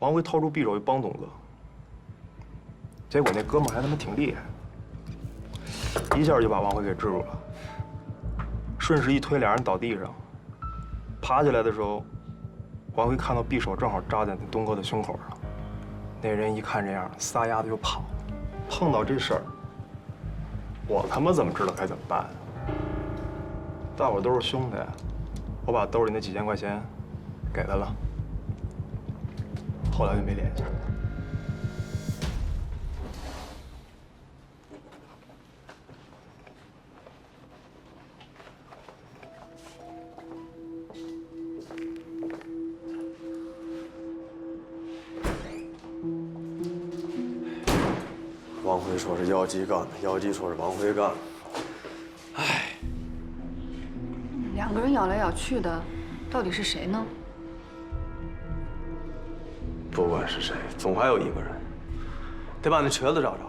王辉掏出匕首去帮董哥，结果那哥们儿还他妈挺厉害，一下就把王辉给制住了，顺势一推，俩人倒地上。爬起来的时候，王辉看到匕首正好扎在那东哥的胸口上，那人一看这样，撒丫子就跑。碰到这事儿，我他妈怎么知道该怎么办？大伙都是兄弟，我把兜里那几千块钱给他了，后来就没联系了。王辉说是姚吉干的，姚吉说是王辉干的。唉，两个人咬来咬去的，到底是谁呢？不管是谁，总还有一个人，得把那瘸子找着。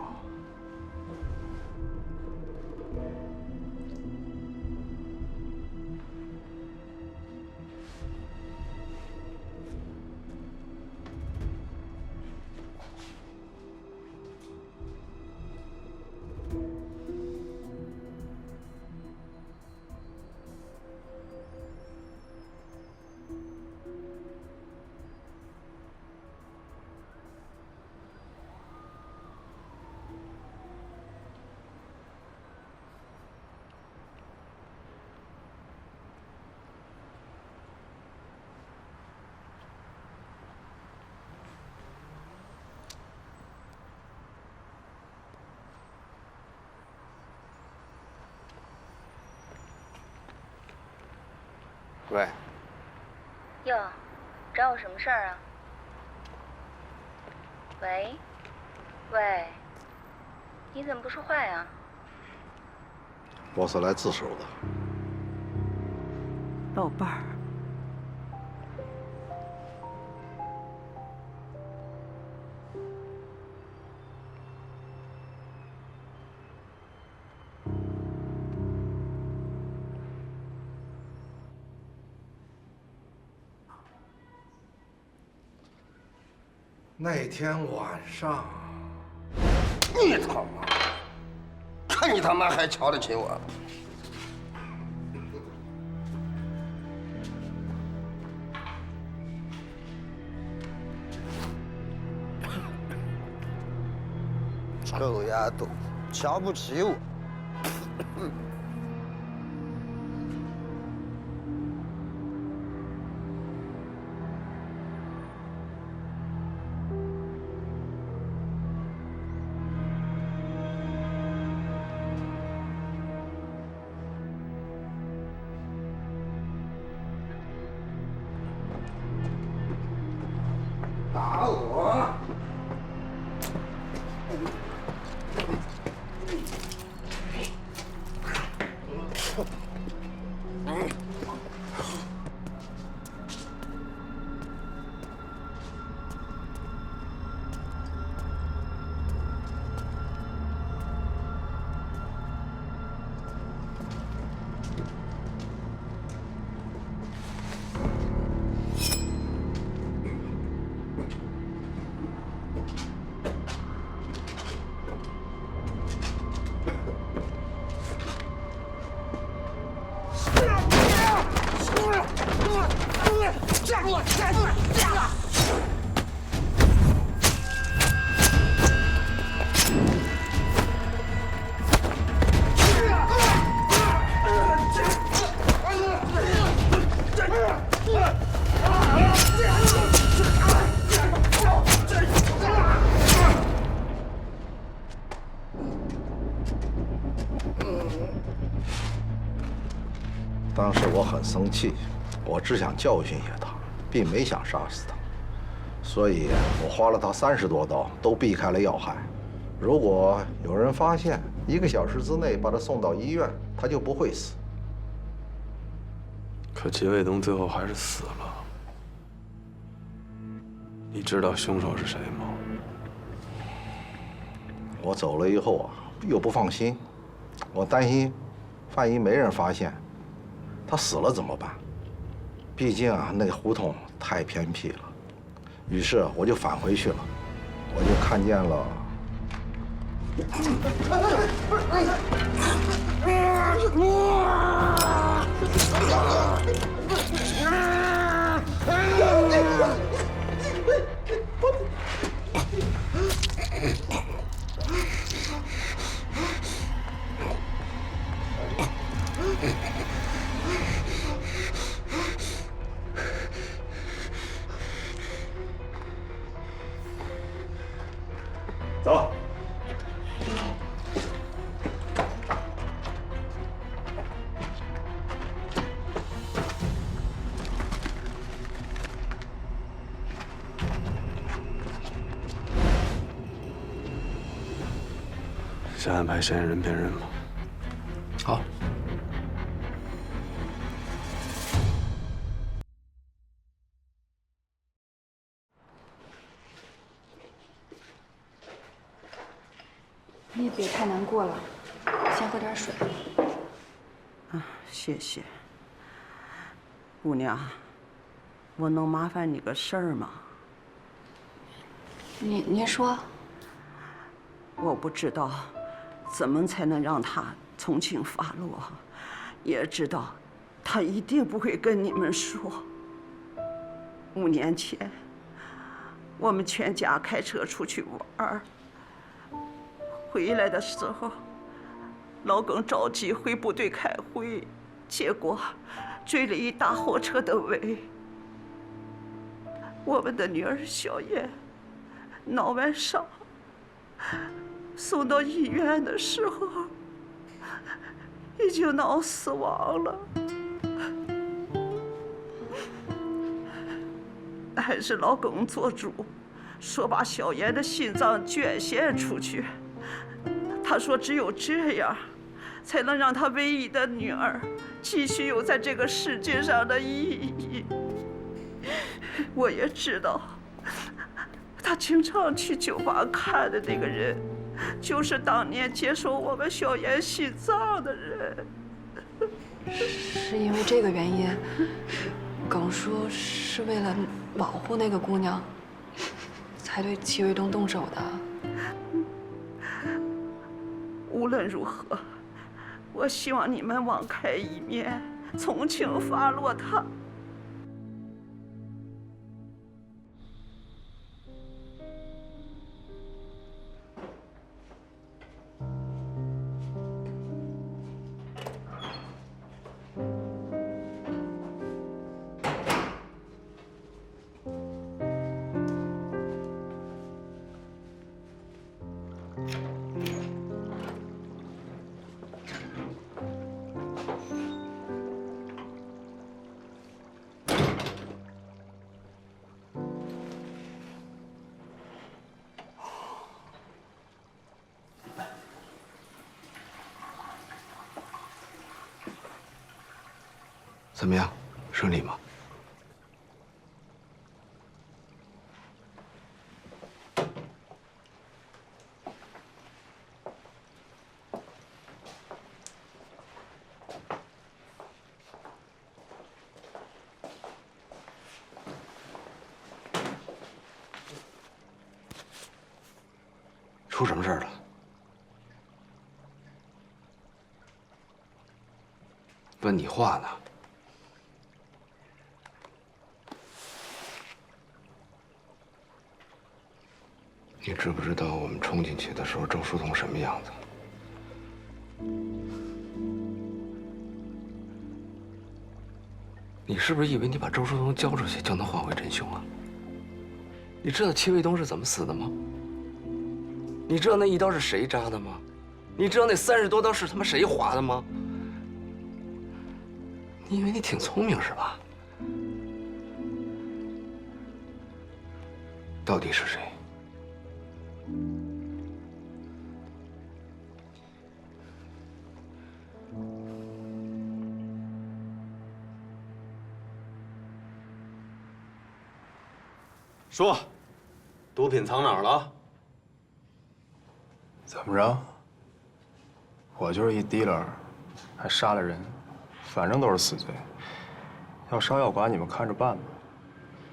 喂，哟，找我什么事儿啊？喂，喂，你怎么不说话呀？我是来自首的。宝贝儿，那天晚上，你他妈，看你他妈还瞧得起我！臭丫头，瞧不起我！打我！当时我很生气，我只想教训一下他，并没想杀死他，所以我划了他30多刀，都避开了要害。如果有人发现，1个小时之内把他送到医院，他就不会死。可吉卫东最后还是死了。你知道凶手是谁吗？我走了以后啊，又不放心，我担心，万一没人发现，他死了怎么办？毕竟啊，那个胡同太偏僻了，于是我就返回去了，我就看见了。走。先安排嫌疑人辨认吧。好。你也别太难过了，先喝点水。谢谢。姑娘，我能麻烦你个事儿吗？您说。我不知道怎么才能让他从轻发落，也知道他一定不会跟你们说。5年前，我们全家开车出去玩儿，回来的时候，老耿着急回部队开会，结果追了一大货车的尾。我们的女儿小燕脑外伤，送到医院的时候已经脑死亡了。还是老耿做主，说把小燕的心脏捐献出去。他说只有这样，才能让他唯一的女儿继续有在这个世界上的意义。我也知道，他经常去酒吧看的那个人，就是当年接收我们小燕心脏的人。是因为这个原因，耿叔是为了保护那个姑娘，才对齐卫东动手的。无论如何，我希望你们网开一面，从轻发落他。怎么样，顺利吗？出什么事儿了？问你话呢。你知不知道我们冲进去的时候，周书彤什么样子？你是不是以为你把周书彤交出去就能换回真凶啊？你知道戚卫东是怎么死的吗？你知道那一刀是谁扎的吗？你知道那30多刀是他妈谁划的吗？你以为你挺聪明是吧？到底是谁？说，毒品藏哪儿了？怎么着？我就是一 dealer， 还杀了人，反正都是死罪。要杀要剐，你们看着办吧。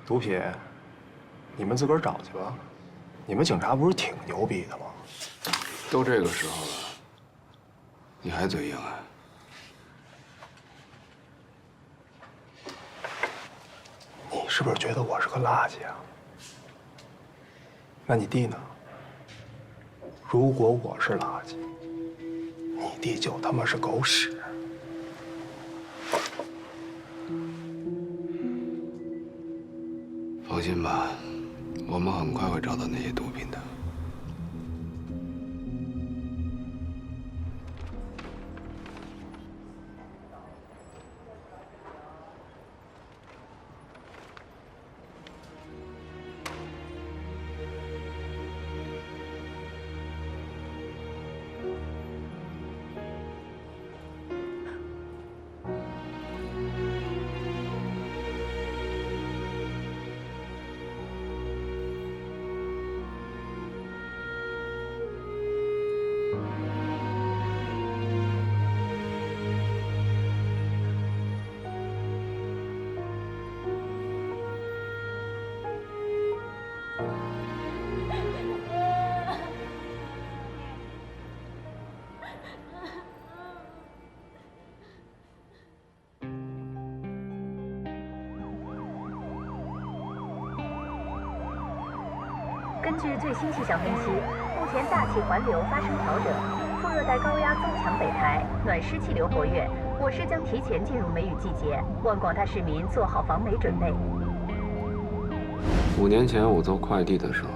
毒品你们自个儿找去吧。你们警察不是挺牛逼的吗？都这个时候了，你还嘴硬啊？你是不是觉得我是个垃圾啊？那你弟呢？如果我是垃圾，你弟就他妈是狗屎。放心吧，我们很快会找到那些毒品的。根据最新气象分析，目前大气环流发生调整，副热带高压增强北抬，暖湿气流活跃，我市将提前进入梅雨季节，望广大市民做好防梅准备。5年前我做快递的时候，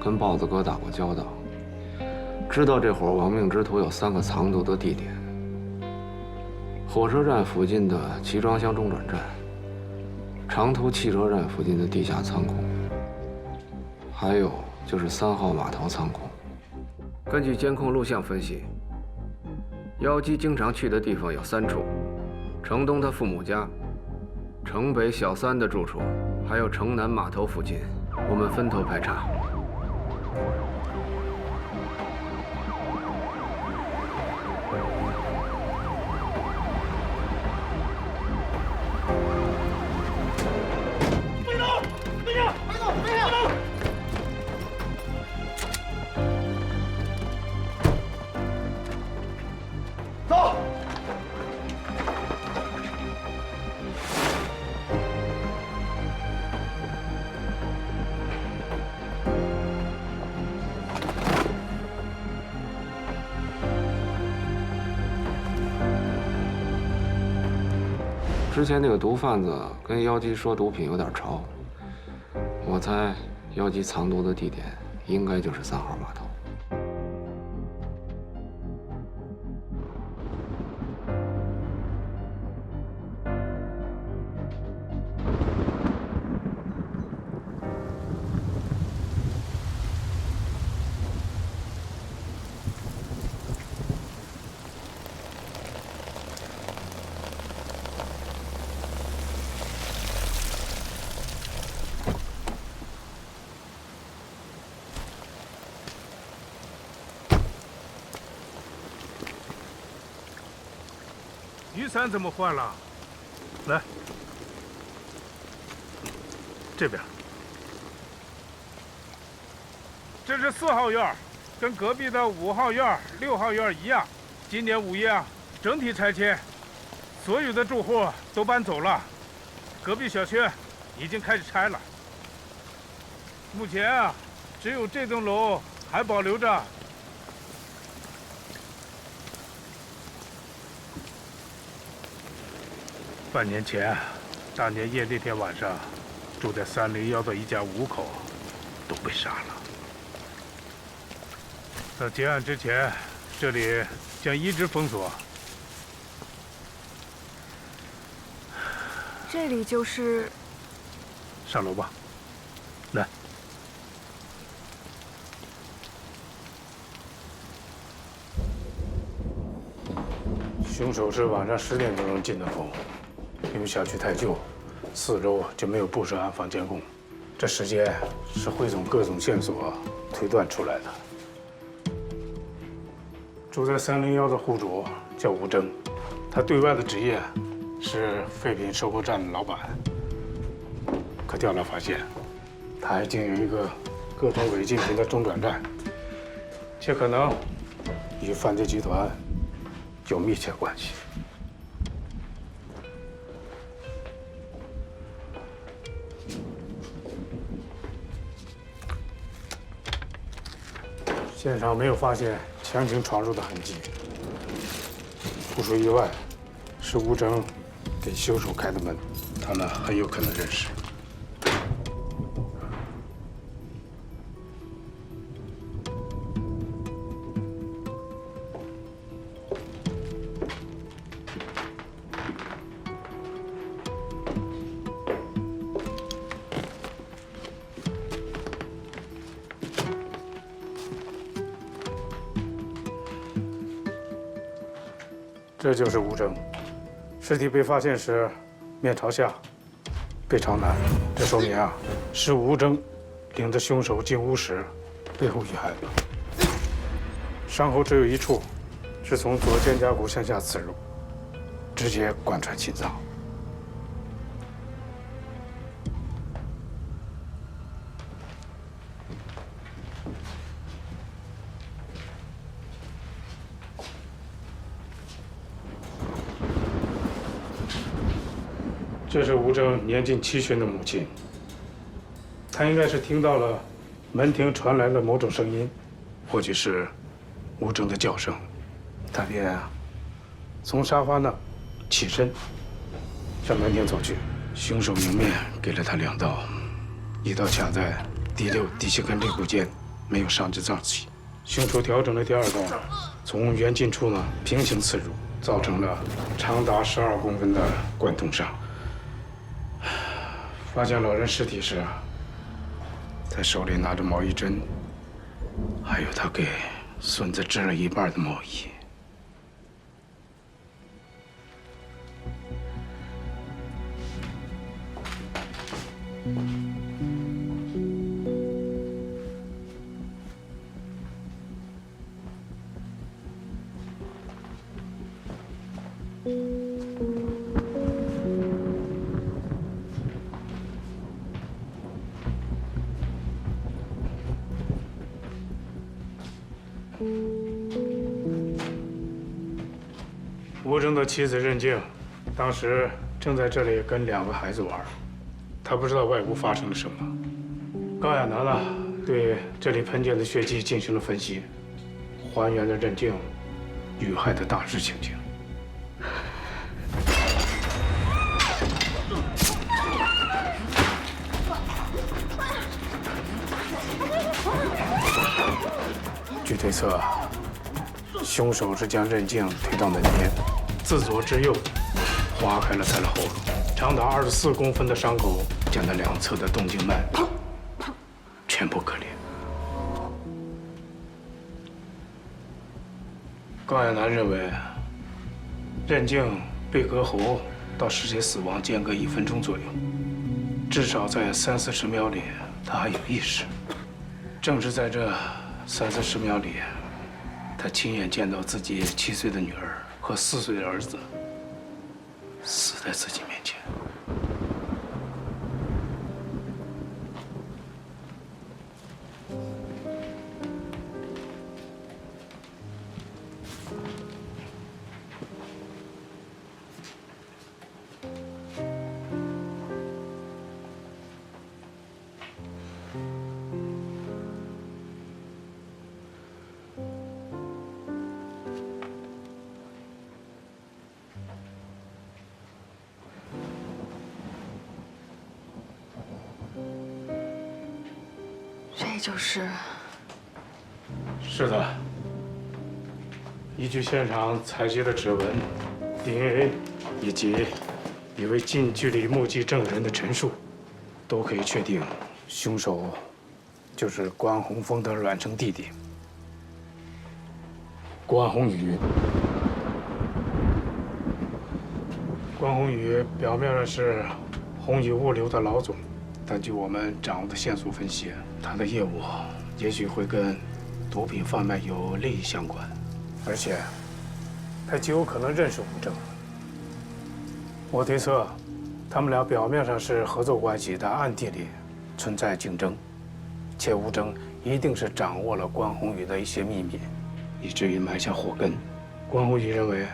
跟豹子哥打过交道，知道这伙亡命之徒有3个藏毒的地点：火车站附近的集装箱中转站，长途汽车站附近的地下仓库。还有就是3号码头仓库。根据监控录像分析，妖姬经常去的地方有3处：城东他父母家、城北小三的住处，还有城南码头附近。我们分头排查。之前那个毒贩子跟妖姬说毒品有点潮，我猜妖姬藏毒的地点应该就是3号码头。雨伞怎么换了？来，这边。这是4号院，跟隔壁的5号院、6号院一样。今年5月啊，整体拆迁，所有的住户都搬走了，隔壁小区已经开始拆了。目前啊，只有这栋楼还保留着。半年前，大年夜那天晚上，住在301的一家5口都被杀了。在结案之前，这里将一直封锁。这里就是……上楼吧，来。凶手是晚上10点多钟进的风。因为小区太旧，4周就没有布设安防监控，这时间是汇总各种线索推断出来的。住在301的户主叫吴征，他对外的职业是废品收购站的老板。可调查发现，他还经营一个各种违禁品的中转站，且可能与犯罪集团有密切关系。现场没有发现强行闯入的痕迹，不出意外，是吴征给凶手开的门，他们很有可能认识。这就是吴征，尸体被发现时面朝下，背朝南，这说明是吴征领着凶手进屋时背后遇害的。伤口只有一处，是从左肩胛骨向下刺入，直接贯穿心脏。这是吴征年近70旬的母亲，她应该是听到了门庭传来了某种声音，或许是吴征的叫声，她便从沙发那起身向门庭走去。凶手明面给了她2刀，一刀卡在第6、第7根肋骨间，没有伤至脏器。凶手调整了第2刀，从圆颈处呢平行刺入，造成了长达12公分的贯通伤。发现老人尸体时，他手里拿着毛衣针，还有他给孙子织了一半的毛衣。吴征的妻子任静，当时正在这里跟2个孩子玩，她不知道外屋发生了什么。高亚楠呢，对这里喷溅的血迹进行了分析，还原了任静遇害的大致情景。据推测，凶手是将任静推到门边，自左至右划开了他的后颅，长达24公分的伤口将他2侧的动静脉全部割裂。高亚楠认为，任静被割喉到尸体死亡间隔1分钟左右，至少在30、40秒里他还有意识。正是在这30、40秒里，他亲眼见到自己7岁的女儿和4岁的儿子死在自己面前。这就是……是的，依据现场采集的指纹、DNA 以及一位近距离目击证人的陈述，都可以确定，凶手就是关宏峰的孪生弟弟关宏宇。关宏宇表面上是宏宇物流的老总，但据我们掌握的线索分析，他的业务也许会跟毒品贩卖有利益相关，而且他极有可能认识吴征。我推测，他们俩表面上是合作关系，但暗地里存在竞争，且吴征一定是掌握了关宏宇的一些秘密，以至于埋下祸根。关宏宇认为，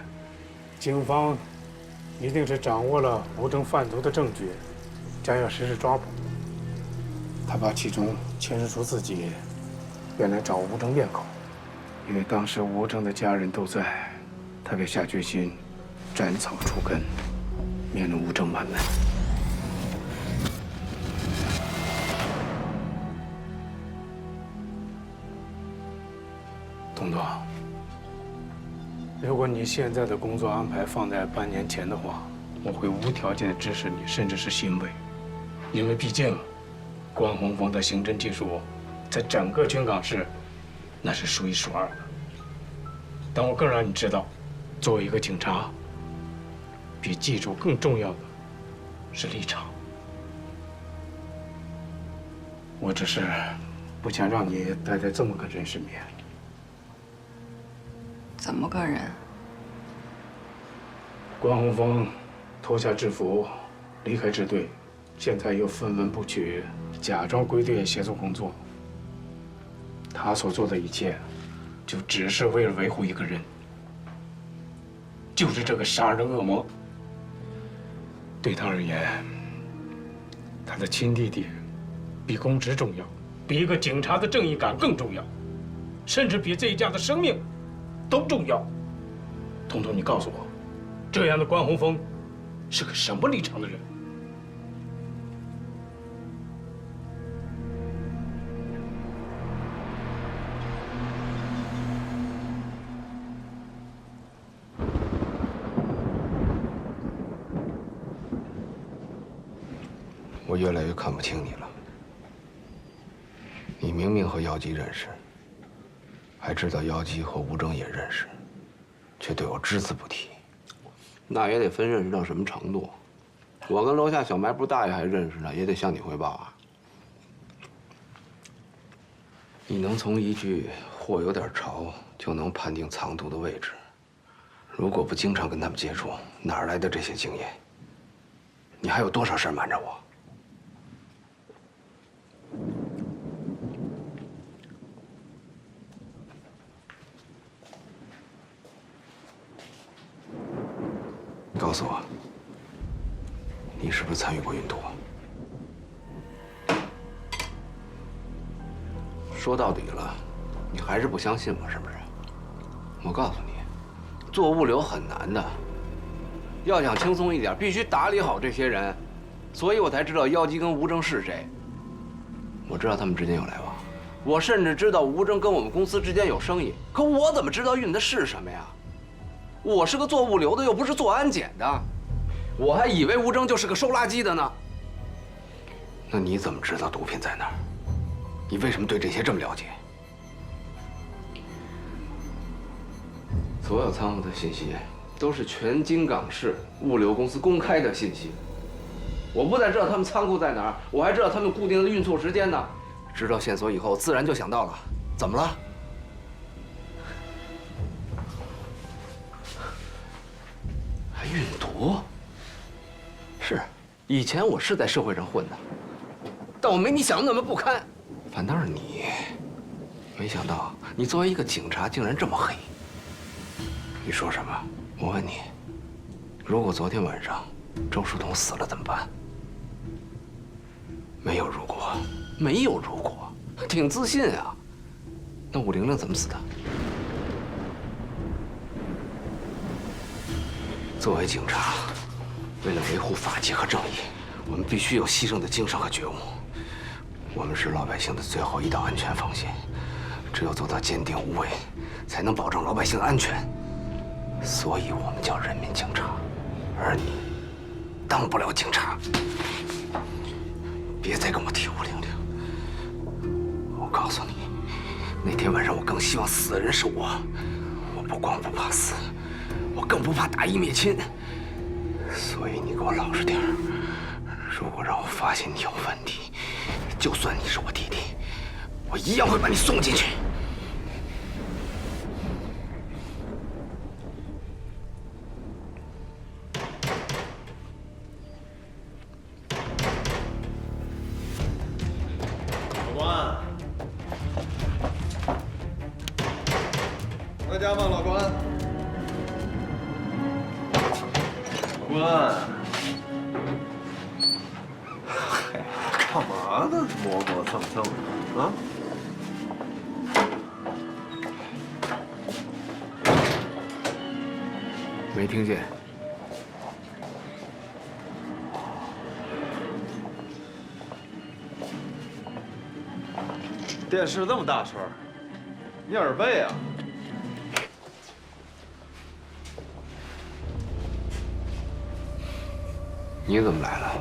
警方一定是掌握了吴征贩毒的证据，将要实施抓捕。他把其中牵涉出自己，便来找吴征练口。因为当时吴征的家人都在，他便下决心斩草除根，免了吴征满门。东东，如果你现在的工作安排放在半年前的话，我会无条件的支持你，甚至是欣慰，因为毕竟，关宏峰的刑侦技术，在整个军港市，那是数一数二的。但我更让你知道，作为一个警察，比技术更重要的是立场。我只是不想让你待在这么个人身边。怎么个人？关宏峰脱下制服，离开支队，现在又分文不取，假装归队协助工作。他所做的一切，就只是为了维护一个人，就是这个杀人恶魔。对他而言，他的亲弟弟比公职重要，比一个警察的正义感更重要，甚至比这一家的生命都重要。彤彤，你告诉我，这样的关宏峰是个什么立场的人？我越来越看不清你了。你明明和姚基认识，还知道姚基和吴征也认识，却对我只字不提。那也得分认识到什么程度。我跟楼下小卖部大爷还认识呢，也得向你汇报啊。你能从一句“货有点潮”就能判定藏毒的位置，如果不经常跟他们接触，哪儿来的这些经验？你还有多少事儿瞒着我？告诉我，你是不是参与过运毒？说到底了，你还是不相信我，是不是？我告诉你，做物流很难的，要想轻松一点，必须打理好这些人。所以我才知道姚基跟吴征是谁。我知道他们之间有来往，我甚至知道吴征跟我们公司之间有生意。可我怎么知道运的是什么呀？我是个做物流的，又不是做安检的，我还以为吴征就是个收垃圾的呢。那你怎么知道毒品在哪儿？你为什么对这些这么了解？所有仓库的信息都是全京港市物流公司公开的信息。我不但知道他们仓库在哪儿，我还知道他们固定的运错时间呢。知道线索以后，自然就想到了，怎么了？还运毒？是，以前我是在社会上混的，但我没你想的那么不堪。反倒是你，没想到你作为一个警察竟然这么黑。你说什么？我问你，如果昨天晚上周树桐死了怎么办？没有如果，没有如果，挺自信啊。那武玲玲怎么死的？作为警察，为了维护法纪和正义，我们必须有牺牲的精神和觉悟。我们是老百姓的最后一道安全防线，只有做到坚定无畏，才能保证老百姓的安全。所以我们叫人民警察，而你当不了警察。别再跟我提武玲玲。我告诉你，那天晚上我更希望死的人是我。我不光不怕死，我更不怕打一灭亲。所以你给我老实点儿。如果让我发现你有问题，就算你是我弟弟，我一样会把你送进去。在家吗，老关？老关，嗨，干嘛呢？磨磨蹭蹭的啊？没听见。电视那么大声，你耳背啊？你怎么来了？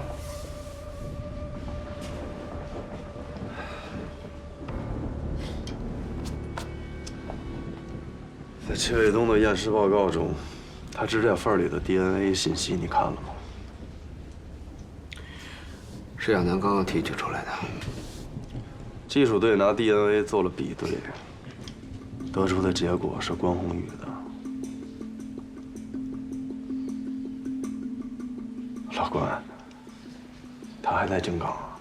在戚卫东的验尸报告中，他指甲缝里的 DNA 信息你看了吗？是亚楠刚刚提取出来的。技术队拿 DNA 做了比对，得出的结果是关宏宇的。老关，他还在京港啊？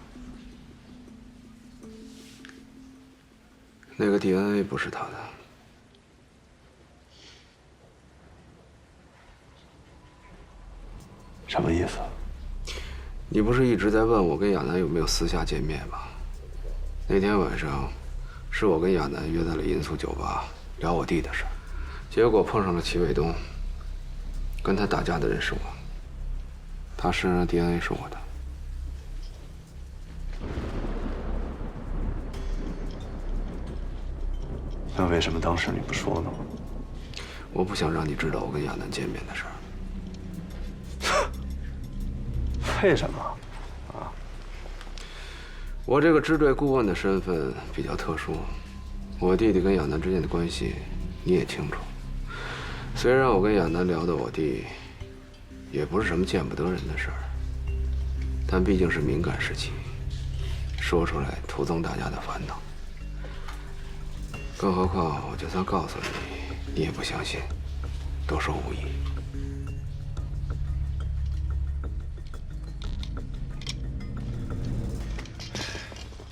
那个 DNA 不是他的。什么意思？你不是一直在问我跟亚楠有没有私下见面吗？那天晚上，是我跟亚楠约在了银宿酒吧聊我弟的事儿，结果碰上了齐卫东。跟他打架的人是我，他身上的 DNA 是我的。那为什么当时你不说呢？我不想让你知道我跟亚楠见面的事儿。为什么？我这个支队顾问的身份比较特殊，我弟弟跟亚楠之间的关系你也清楚。虽然我跟亚楠聊的我弟也不是什么见不得人的事儿，但毕竟是敏感时期，说出来徒增大家的烦恼。更何况我就算告诉你，你也不相信，都说无益。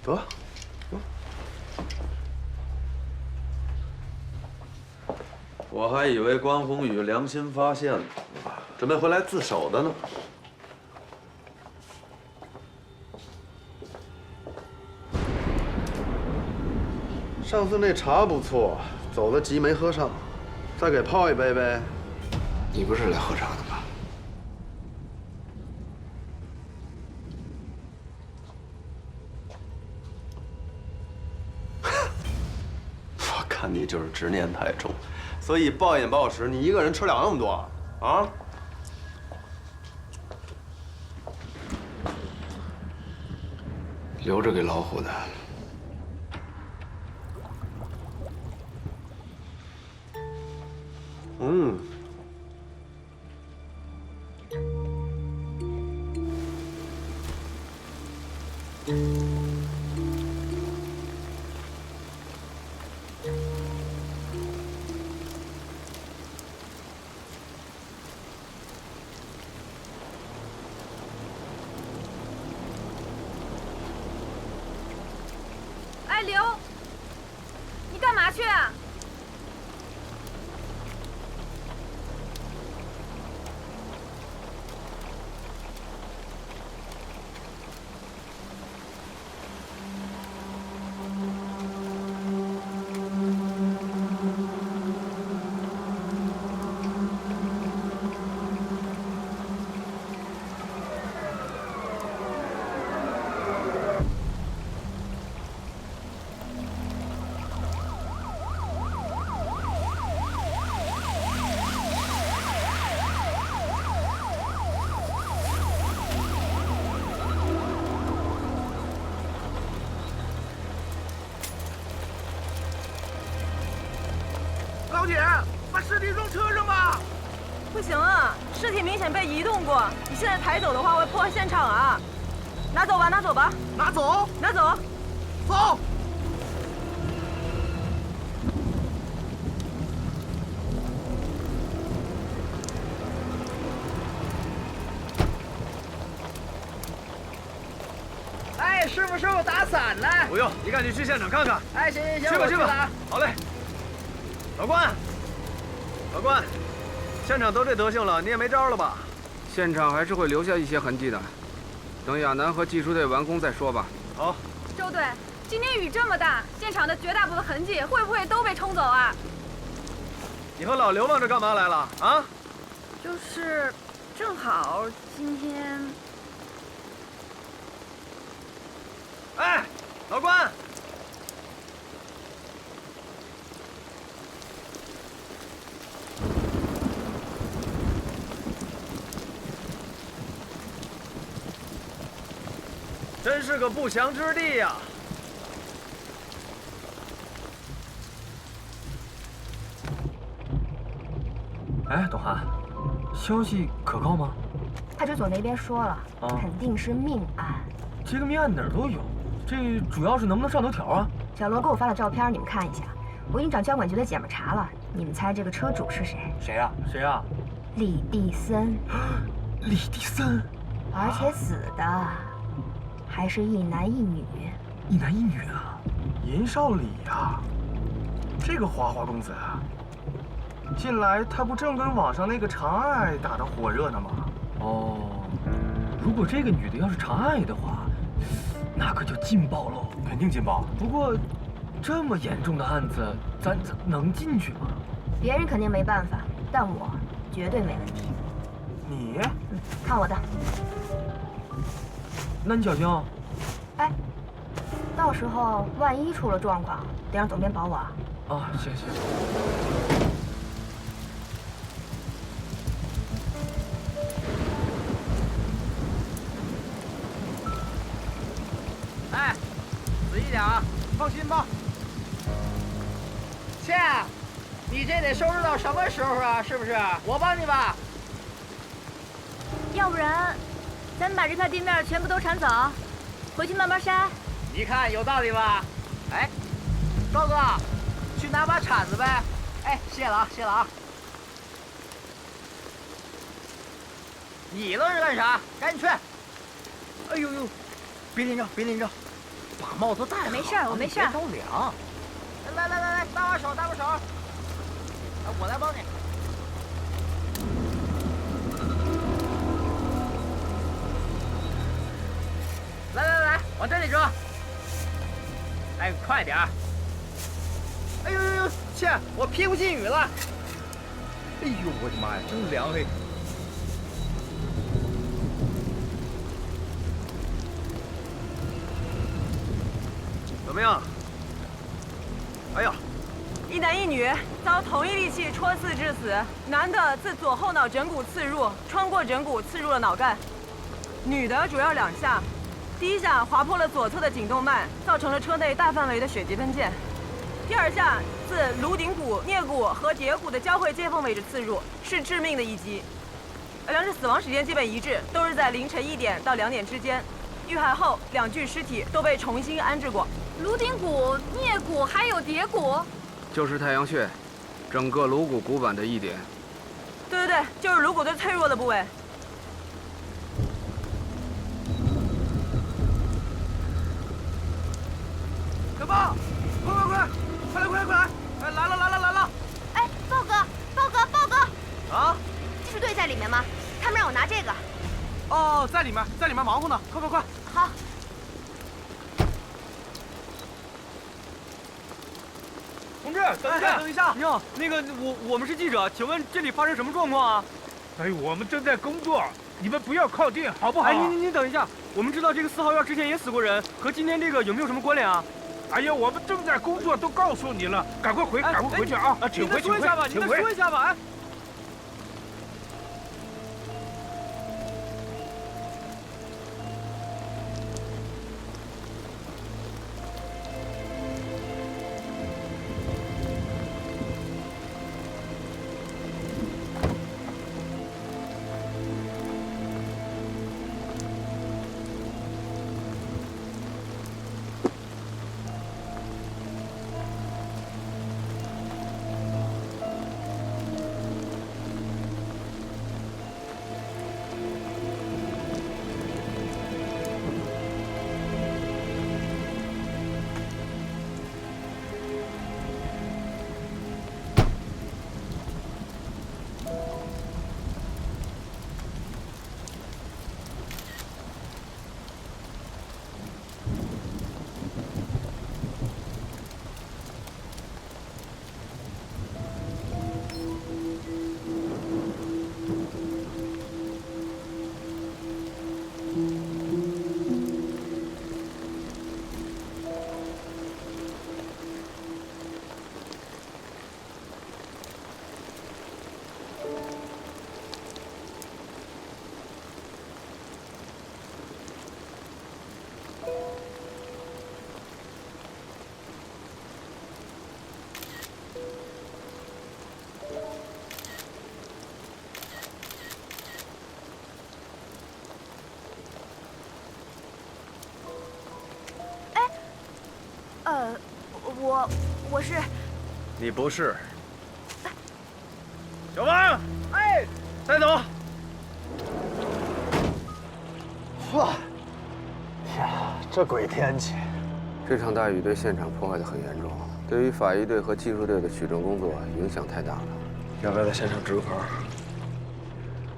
得，我还以为关宏宇良心发现了，准备回来自首的呢。上次那茶不错，走得急没喝上，再给泡一杯呗。你不是来喝茶的吗？我看你就是执念太重，所以暴饮暴食，你一个人吃了那么多啊？留着给老虎的。嗯。哎，刘，你干嘛去啊？高姐，把尸体装车上吧。不行啊，尸体明显被移动过，你现在抬走的话会破坏现场啊！拿走吧，拿走吧。拿走，拿走。走。哎，师傅，打伞呢？不用，你赶紧去现场看看。哎，行，去吧去吧。好嘞。老关，老关，现场都这德行了，你也没招了吧？现场还是会留下一些痕迹的，等亚楠和技术队完工再说吧。好。周队，今天雨这么大，现场的绝大部分痕迹会不会都被冲走啊？你和老刘往这干嘛来了啊？就是，正好今天。哎，老关。真是个不祥之地呀！哎，董涵，消息可靠吗？派出所那边说了，肯定是命案。这个命案哪儿都有，这主要是能不能上头条啊？小罗给我发了照片，你们看一下。我已经找交管局的姐们查了，你们猜这个车主是谁？谁呀？谁呀？李地森。李地森，而且死的。还是一男一女，一男一女啊，银少礼呀，这个花花公子啊，近来他不正跟网上那个长爱打得火热呢吗？哦，如果这个女的要是长爱的话，那可就劲爆喽，肯定劲爆。不过，这么严重的案子，咱能进去吗？别人肯定没办法，但我绝对没问题。你？看我的。那你小心哦。哎，到时候万一出了状况，得让总编保我啊。啊，行。哎，仔细点啊，放心吧。切，你这得收拾到什么时候啊？是不是？我帮你吧。要不然。咱们把这片地面全部都铲走，回去慢慢筛。你看有道理吧？哎，高哥，去拿把铲子呗。哎，谢了啊。你愣是干啥？赶紧去！哎呦，别淋着，把帽子戴好。没事，我没事。别着凉。来，搭把手。我来帮你。来，往这里折。哎，快点！哎呦，切，我屁股进雨了。哎呦，我的妈呀，真凉嘿！怎么样？哎呀，一男一女遭同一利器戳刺致死，男的自左后脑枕骨刺入，穿过枕骨刺入了脑干，女的主要2下。第一下划破了左侧的颈动脉，造成了车内大范围的血迹分溅。第2下自颅顶骨、颞骨和蝶骨的交汇接缝位置刺入，是致命的一击。2者死亡时间基本一致，都是在凌晨1点到2点之间。遇害后，2具尸体都被重新安置过。颅顶骨、颞骨还有蝶骨，就是太阳穴，整个颅骨骨板的一点。对，就是颅骨最脆弱的部位。小豹，快来！哎，来了！哎，豹哥！啊？技术队在里面吗？他们让我拿这个。哦，在里面忙活呢，快！好。同志，等一下！你好，那个我们是记者，请问这里发生什么状况啊？哎，我们正在工作，你们不要靠近，好不好？哎，您等一下，我们知道这个4号院之前也死过人，和今天这个有没有什么关联啊？哎呀，我们正在工作，都告诉你了，赶快回去啊！请回。您说一下吧，哎。我是。你不是。小王，哎，带走。哇！呀，这鬼天气！这场大雨对现场破坏得很严重，对于法医队和技术队的取证工作影响太大了。要不要在现场值个班？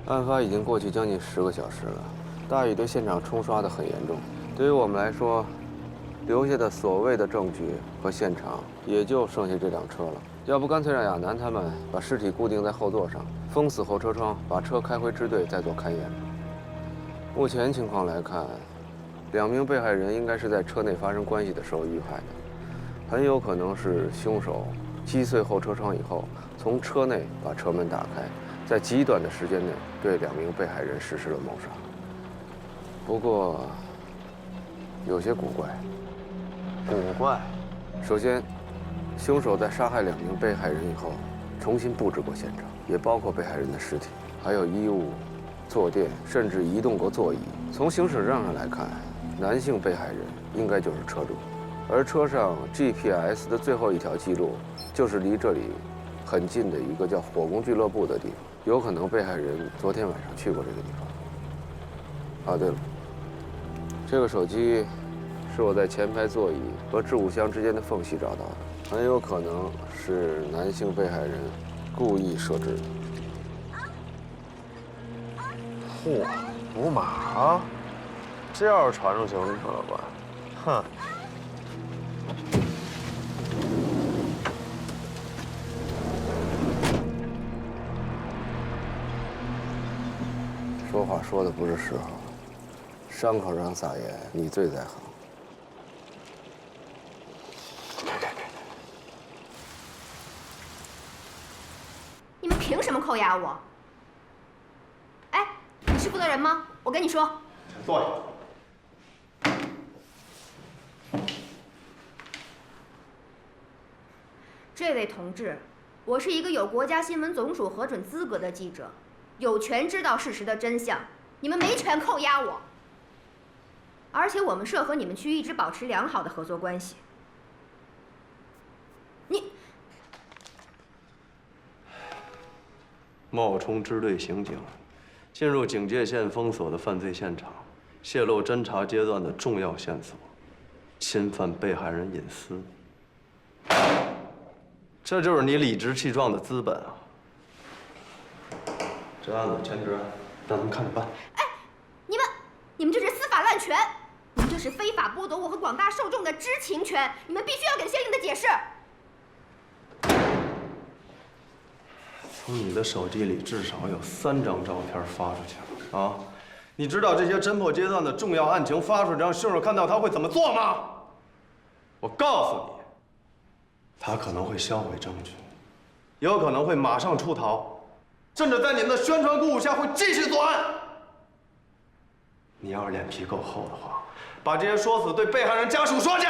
案发已经过去将近10个小时了，大雨对现场冲刷得很严重。对于我们来说，留下的所谓的证据和现场也就剩下这辆车了。要不干脆让亚楠他们把尸体固定在后座上，封死后车窗，把车开回支队再做勘验。目前情况来看，2名被害人应该是在车内发生关系的时候遇害的，很有可能是凶手击碎后车窗以后，从车内把车门打开，在极短的时间内对2名被害人实施了谋杀。不过，有些古怪。古怪。首先，凶手在杀害2名被害人以后，重新布置过现场，也包括被害人的尸体，还有衣物、坐垫，甚至移动过座椅。从行驶证上来看，男性被害人应该就是车主，而车上 GPS 的最后一条记录，就是离这里很近的一个叫火工俱乐部的地方，有可能被害人昨天晚上去过这个地方。啊，对了，这个手机是我在前排座椅和置物箱之间的缝隙找到的，很有可能是男性被害人故意设置的。嚯，母马啊！这要是传出去，可了吧？哼！说话说的不是时候，伤口上撒盐，你最在行。你们凭什么扣押我？哎，你是负责人吗？我跟你说，坐下。这位同志，我是一个有国家新闻总署核准资格的记者，有权知道事实的真相。你们没权扣押我。而且我们社和你们区一直保持良好的合作关系。你冒充支队刑警，进入警戒线封锁的犯罪现场，泄露侦查阶段的重要线索，侵犯被害人隐私，这就是你理直气壮的资本啊！这案子前置案，让他们看着办。哎，你们这是司法滥权，你们这是非法剥夺我和广大受众的知情权，你们必须要给相应的解释。从你的手机里至少有3张照片发出去了啊！你知道这些侦破阶段的重要案情发出去，让凶手看到他会怎么做吗？我告诉你，他可能会销毁证据，也有可能会马上出逃，甚至在你们的宣传鼓舞下会继续作案。你要是脸皮够厚的话，把这些说辞对被害人家属说去。